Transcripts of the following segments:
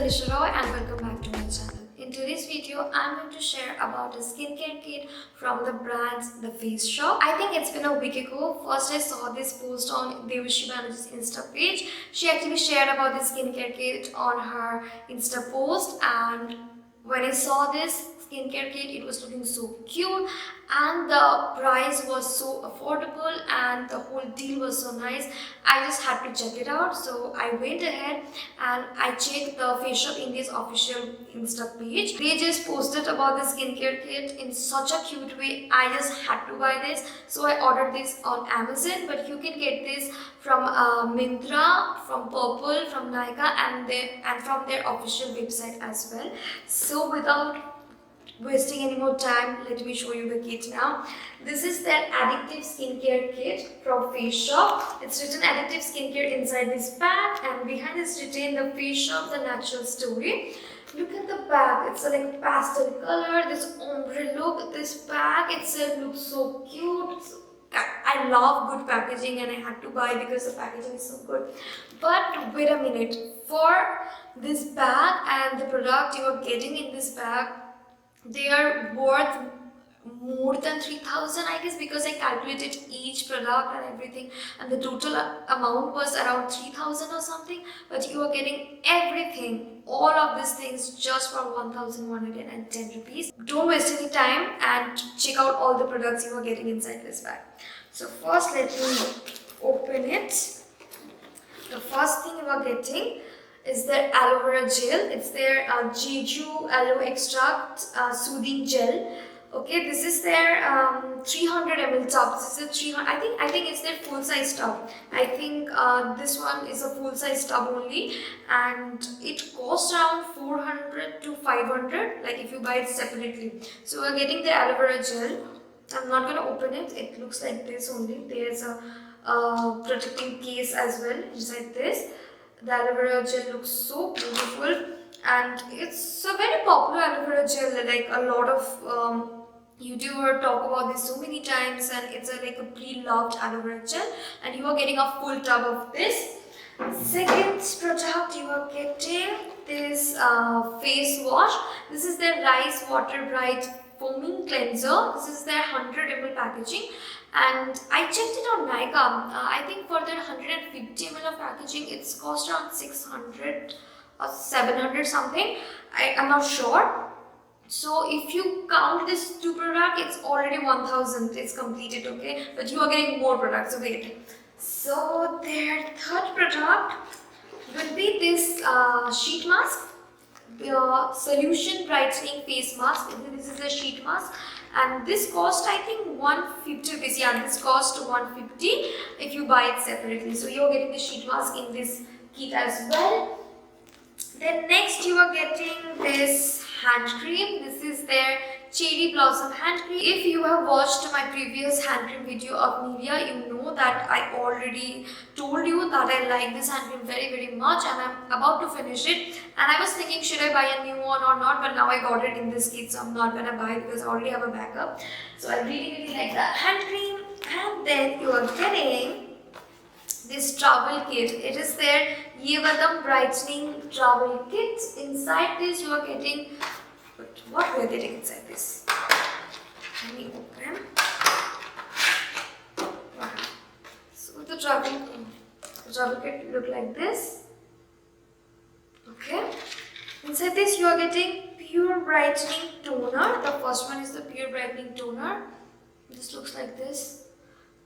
Alisha Roy and welcome back to my channel. In today's video, I'm going to share about a skincare kit from the brand The Face Shop. I think it's been a week ago. First, I saw this post on Devushi Banerjee's Insta page. She actually shared about this skincare kit on her Insta post, and when I saw this skincare kit, it was looking so cute and the price was so affordable and the whole deal was so nice. I just had to check it out, so I went ahead and I checked the Face Shop India's official Insta page. They just posted about the skincare kit in such a cute way. I just had to buy this, so I ordered this on Amazon, but you can get this from Myntra, from Purple, from Nykaa, and from their official website as well. So without wasting any more time, let me show you the kit now. This is their addictive skincare kit from Face Shop. It's written addictive skincare inside this pack, and behind is written the Face Shop the natural story. Look at the pack, it's like a pastel color, this ombre look. This pack itself looks so cute. I love good packaging and I had to buy because the packaging is so good. But wait a minute, for this bag and the product you are getting in this bag, they are worth more than 3,000, I guess, because I calculated each product and everything, and the total amount was around 3,000 or something. But you are getting everything, all of these things, just for 1,110 rupees. Don't waste any time and check out all the products you are getting inside this bag. So first, let me open it. The first thing you are getting is their aloe vera gel. It's their Jeju aloe extract soothing gel. Okay, this is their 300 ml tub. This is a 300. I think it's their full size tub. I think this one is a full size tub only, and it costs around 400 to 500. Like if you buy it separately. So we're getting the aloe vera gel. I'm not gonna open it. It looks like this only. There's a protecting case as well inside this. The aloe vera gel looks so beautiful, and it's a very popular aloe vera gel. Like a lot of YouTubers talk about this so many times, and it's like a pre-loved aloe vera gel, and you are getting a full tub of this. Second product, you are getting this face wash. This is their Rice Water Bright Foaming Cleanser. This is their 100 ml packaging, and I checked it on Nykaa. I think for their 150 ml of packaging, it's cost around 600 or 700 something. I'm not sure. So if you count this two product, it's already 1,000. It's completed, okay? But you are getting more products. So wait. So their third product will be this sheet mask. The Solution Brightening Face Mask. This is a sheet mask, and this cost I think 150 rupees. Yeah, this cost 150 if you buy it separately. So you're getting the sheet mask in this kit as well. Then next you are getting this hand cream. This is their Cherry Blossom hand cream. If you have watched my previous hand cream video of Nivea, you know that I already told you that I like this hand cream very much, and I'm about to finish it. And I was thinking, should I buy a new one or not? But now I got it in this kit, so I'm not gonna buy it because I already have a backup. So I really like that hand cream. And then you are getting this travel kit. It is their Ye Vadam Brightening Travel Kit. Inside this you are getting, what we are getting inside this? Let me open. Wow. So the travel kit look like this. Okay. Inside this you are getting Pure Brightening Toner. The first one is the Pure Brightening Toner. This looks like this.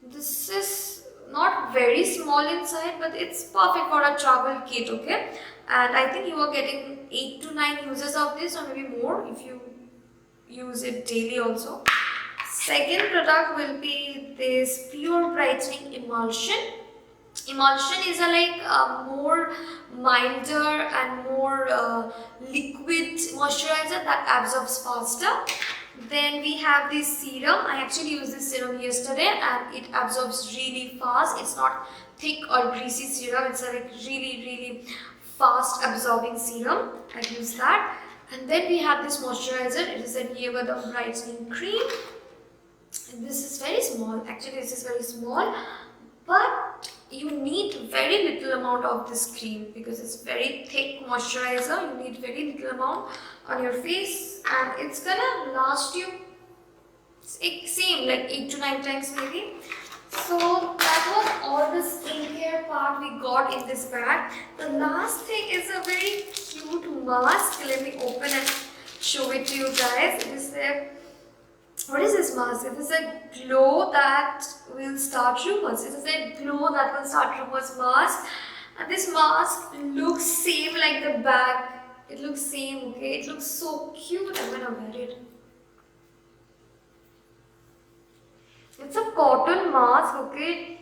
This is not very small inside, but it's perfect for a travel kit, okay? And I think you are getting 8 to 9 uses of this, or maybe more if you use it daily also. Second product will be this Pure Brightening Emulsion. Emulsion is a more milder and more liquid moisturizer that absorbs faster. Then we have this serum. I actually used this serum yesterday and it absorbs really fast. It's not thick or greasy serum. It's a really fast absorbing serum. I use that. And then we have this moisturizer. It is a Ye Vadam Brightening Cream. And this is very small. Actually, this is very small. But you need very little amount of this cream because it's very thick moisturizer. You need very little amount on your face, and it's gonna last you same like 8 to 9 times maybe. So that was all the skincare part we got in this bag. The last thing is a very cute mask. Let me open and show it to you guys. It is a, what is this mask? It is a glow that will start rumors. It is a glow that will start rumors mask. And this mask looks same like the bag. It looks same, okay? It looks so cute. I'm gonna wear it. It's a cotton mask, okay?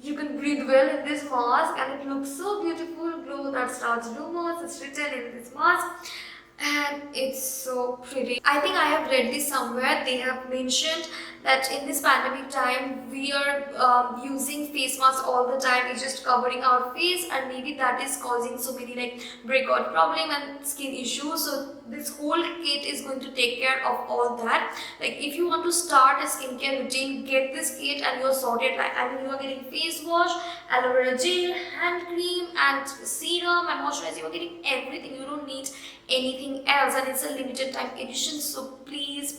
You can breathe well in this mask, and it looks so beautiful. Glow that starts rumors. It's written in this mask, and it's so pretty. I think I have read this somewhere. They have mentioned that in this pandemic time we are using face masks all the time. We're just covering our face, and maybe that is causing so many like breakout problem and skin issues. So this whole kit is going to take care of all that. Like if you want to start a skincare routine, get this kit and you're sorted. Like I mean, you are getting face wash, aloe vera gel, hand cream, and serum and moisturizer. You're getting everything. You don't need anything else, and it's a limited time edition. So please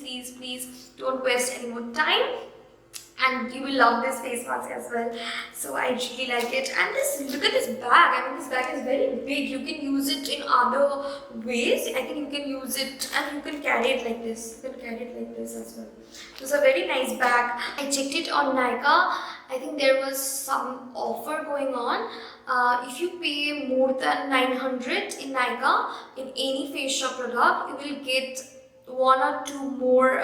don't waste any more time, and you will love this face mask as well. So I really like it. And this, look at this bag. I mean, this bag is very big. You can use it in other ways. I think you can use it and you can carry it like this. You can carry it like this as well. It's a very nice bag. I checked it on Nykaa. I think there was some offer going on. If you pay more than 900 in Nykaa in any face shop product, you will get 1 or 2 more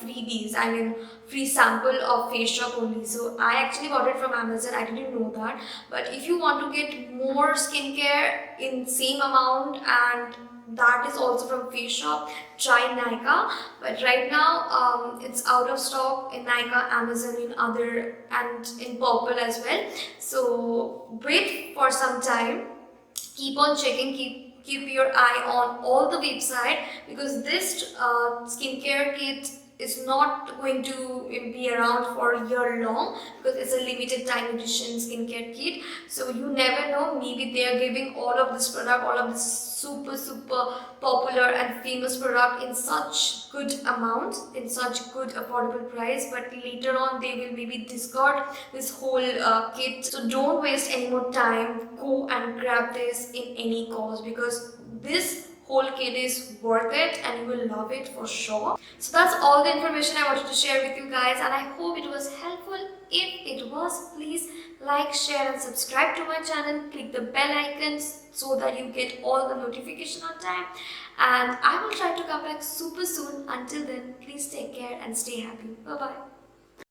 freebies. I mean, free sample of face shop only. So I actually bought it from Amazon. I didn't know that. But if you want to get more skincare in same amount, and that is also from face shop, try Nykaa. But right now it's out of stock in Nykaa, Amazon, in other, and in Purple as well. So wait for some time. Keep on checking. Keep your eye on all the website, because this skincare kit is not going to be around for a year long, because it's a limited time edition skincare kit. So you never know, maybe they are giving all of this product, all of this super popular and famous product in such good amount, in such good affordable price, but later on they will maybe discard this whole kit. So don't waste any more time. Go and grab this in any cost, because this whole kit is worth it and you will love it for sure. So that's all the information I wanted to share with you guys, and I hope it was helpful. If it was, please like, share and subscribe to my channel. Click the bell icons so that you get all the notification on time, and I will try to come back super soon. Until then, please take care and stay happy. Bye bye.